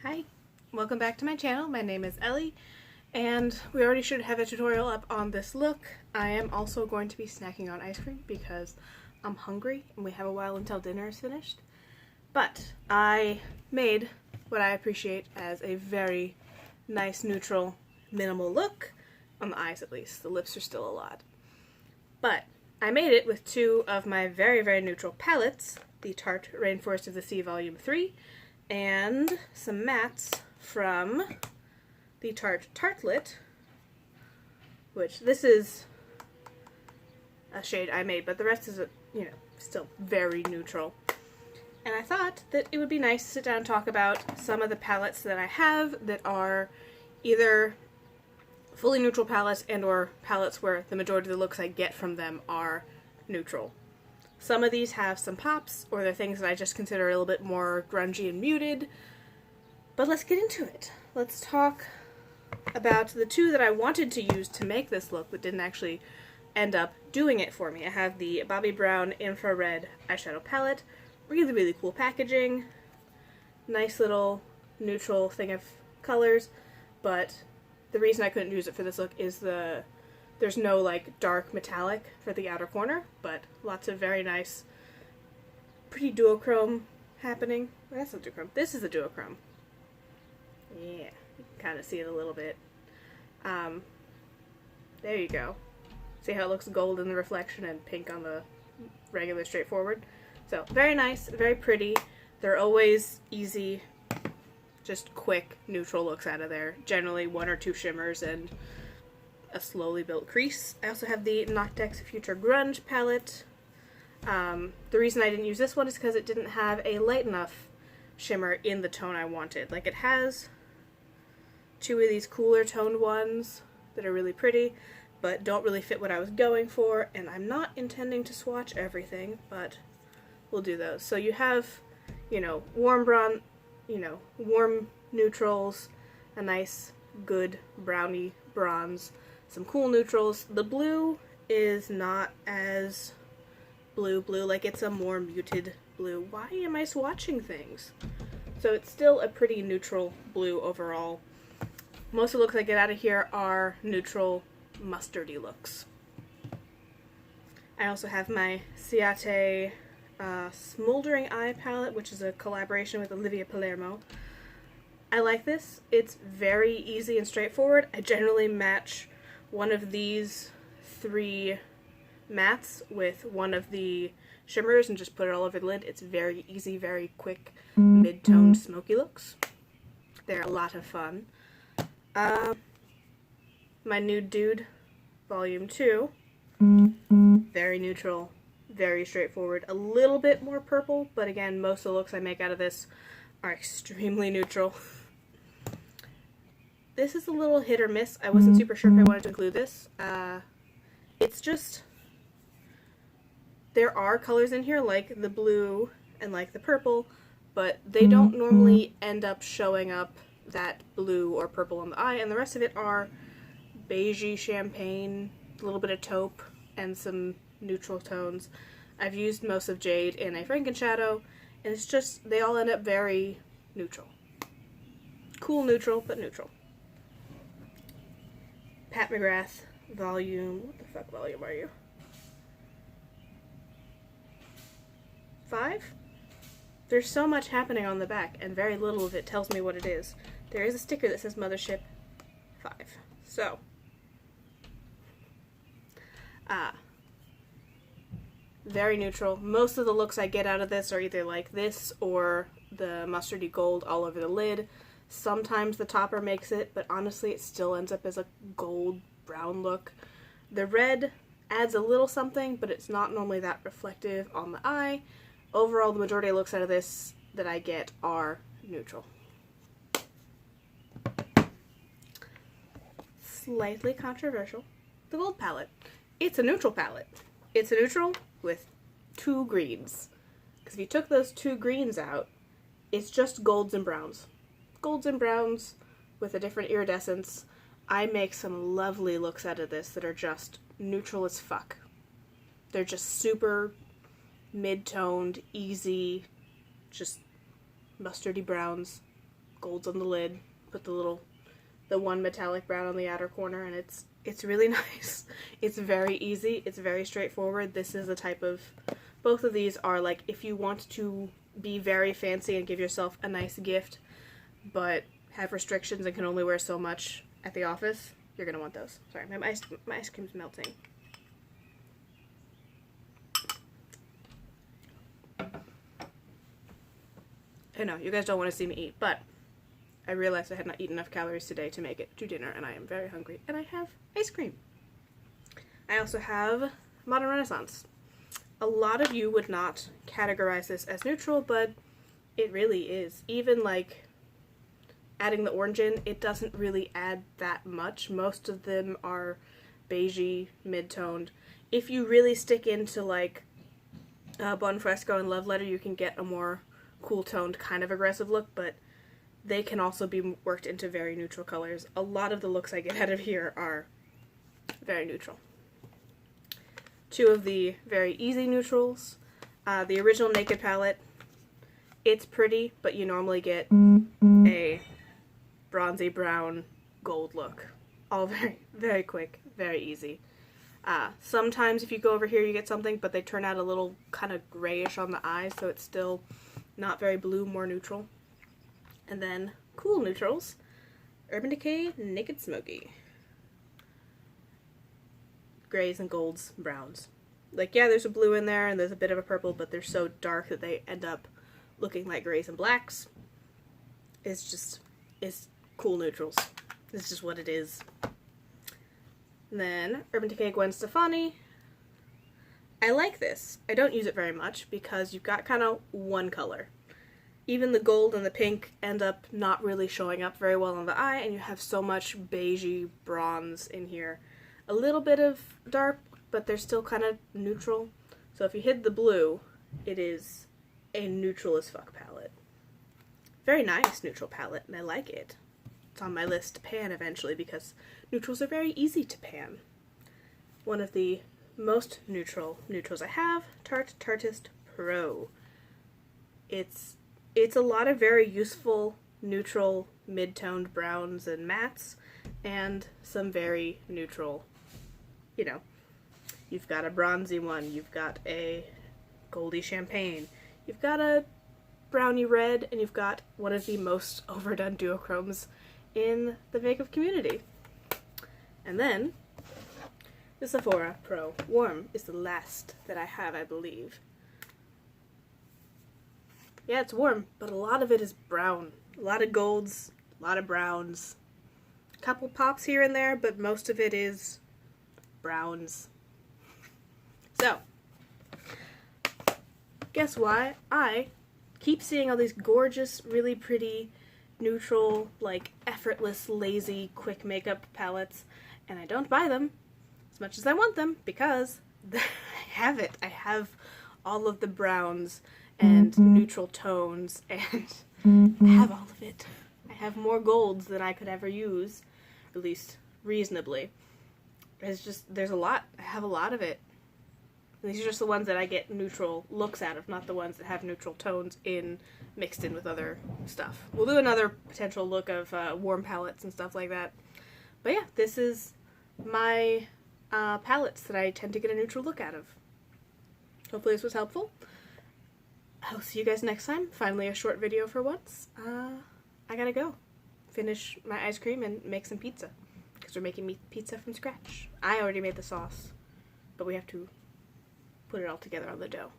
Hi, welcome back to my channel. My name is Ellie, and we already should have a tutorial up on this look. I am also going to be snacking on ice cream because I'm hungry and we have a while until dinner is finished. But I made what I appreciate as a very nice, neutral, minimal look, on the eyes at least. The lips are still a lot. But I made it with two of my very, very neutral palettes, the Tarte Rainforest of the Sea Volume 3, and some mattes from the Tarte Tartlet, which this is a shade I made, but the rest is, still very neutral. And I thought that it would be nice to sit down and talk about some of the palettes that I have that are either fully neutral palettes and or palettes where the majority of the looks I get from them are neutral. Some of these have some pops, or they're things that I just consider a little bit more grungy and muted. But let's get into it. Let's talk about the two that I wanted to use to make this look but didn't actually end up doing it for me. I have the Bobbi Brown Infrared Eyeshadow Palette. Really, really cool packaging. Nice little neutral thing of colors, but the reason I couldn't use it for this look is there's no like dark metallic for the outer corner, but lots of very nice, pretty duochrome happening. Well, that's not duochrome. This is the duochrome. Yeah, you can kind of see it a little bit. There you go. See how it looks gold in the reflection and pink on the regular straightforward? So, very nice, very pretty. They're always easy, just quick, neutral looks out of there. Generally one or two shimmers and a slowly built crease. I also have the Noctex Future Grunge palette. The reason I didn't use this one is because it didn't have a light enough shimmer in the tone I wanted. Like, it has two of these cooler toned ones that are really pretty, but don't really fit what I was going for, and I'm not intending to swatch everything, but we'll do those. So you have, warm neutrals, a nice, good brownie bronze, some cool neutrals. The blue is not as blue, like it's a more muted blue. Why am I swatching things? So it's still a pretty neutral blue overall. Most of the looks I get out of here are neutral, mustardy looks. I also have my Ciate Smoldering Eye palette, which is a collaboration with Olivia Palermo. I like this. It's very easy and straightforward. I generally match one of these three mattes with one of the shimmers and just put it all over the lid. It's very easy, very quick, mid-toned, smoky looks. They're a lot of fun. My Nude Dude Volume 2. Very neutral, very straightforward. A little bit more purple, but again, most of the looks I make out of this are extremely neutral. This is a little hit or miss. I wasn't super sure if I wanted to include this. It's just, there are colors in here like the blue and like the purple, but they don't normally end up showing up that blue or purple on the eye, and the rest of it are beigey champagne, a little bit of taupe, and some neutral tones. I've used most of Jade in a Frankenshadow, and it's just, they all end up very neutral. Cool neutral, but neutral. Pat McGrath volume, what the fuck volume are you? 5? There's so much happening on the back, and very little of it tells me what it is. There is a sticker that says Mothership 5. So, very neutral. Most of the looks I get out of this are either like this or the mustardy gold all over the lid. Sometimes the topper makes it, but honestly it still ends up as a gold brown look. The red adds a little something, but it's not normally that reflective on the eye. Overall, the majority of looks out of this that I get are neutral. Slightly controversial. The gold palette. It's a neutral palette. It's a neutral with two greens. Because if you took those two greens out, it's just golds and browns. Golds and browns with a different iridescence. I make some lovely looks out of this that are just neutral as fuck. They're just super mid-toned, easy, just mustardy browns, golds on the lid, put the one metallic brown on the outer corner, and it's really nice. It's very easy, it's very straightforward. This is the type of, both of these are like, if you want to be very fancy and give yourself a nice gift, but have restrictions and can only wear so much at the office, you're gonna want those. Sorry, my ice cream's melting. I know, you guys don't want to see me eat, but I realized I had not eaten enough calories today to make it to dinner, and I am very hungry, and I have ice cream. I also have Modern Renaissance. A lot of you would not categorize this as neutral, but it really is. Even, like, adding the orange in, it doesn't really add that much. Most of them are beigey, mid-toned. If you really stick into, like, Bon Fresco and Love Letter, you can get a more cool-toned, kind of aggressive look, but they can also be worked into very neutral colors. A lot of the looks I get out of here are very neutral. Two of the very easy neutrals. The original Naked palette, it's pretty, but you normally get a bronzy brown gold look. All very, very quick, very easy. Sometimes if you go over here you get something, but they turn out a little kind of grayish on the eyes, so it's still not very blue, more neutral. And then cool neutrals. Urban Decay Naked Smoky. Grays and golds, browns. Like, yeah, there's a blue in there and there's a bit of a purple, but they're so dark that they end up looking like grays and blacks. It's cool neutrals. It's just what it is. And then Urban Decay Gwen Stefani. I like this. I don't use it very much because you've got kind of one color. Even the gold and the pink end up not really showing up very well on the eye, and you have so much beigey bronze in here. A little bit of dark, but they're still kind of neutral. So if you hid the blue, it is a neutral as fuck palette. Very nice neutral palette, and I like it. It's on my list to pan eventually because neutrals are very easy to pan. One of the most neutrals I have, Tarte Tartist Pro. It's a lot of very useful neutral mid-toned browns and mattes, and some very neutral, you know, you've got a bronzy one, you've got a goldy champagne, you've got a brownie red, and you've got one of the most overdone duochromes in the makeup community. And then the Sephora Pro Warm is the last that I have, I believe. Yeah, it's warm, but a lot of it is brown. A lot of golds, a lot of browns. A couple pops here and there, but most of it is browns. So, guess why I keep seeing all these gorgeous, really pretty, neutral, like effortless, lazy, quick makeup palettes, and I don't buy them as much as I want them because I have it. I have all of the browns and neutral tones, and I have all of it. I have more golds than I could ever use, at least reasonably. It's just, there's a lot. I have a lot of it. And these are just the ones that I get neutral looks out of, not the ones that have neutral tones mixed in with other stuff. We'll do another potential look of warm palettes and stuff like that. But yeah, this is my palettes that I tend to get a neutral look out of. Hopefully this was helpful. I'll see you guys next time. Finally a short video for once. I gotta go. Finish my ice cream and make some pizza. Because we're making pizza from scratch. I already made the sauce, but we have to put it all together on the dough.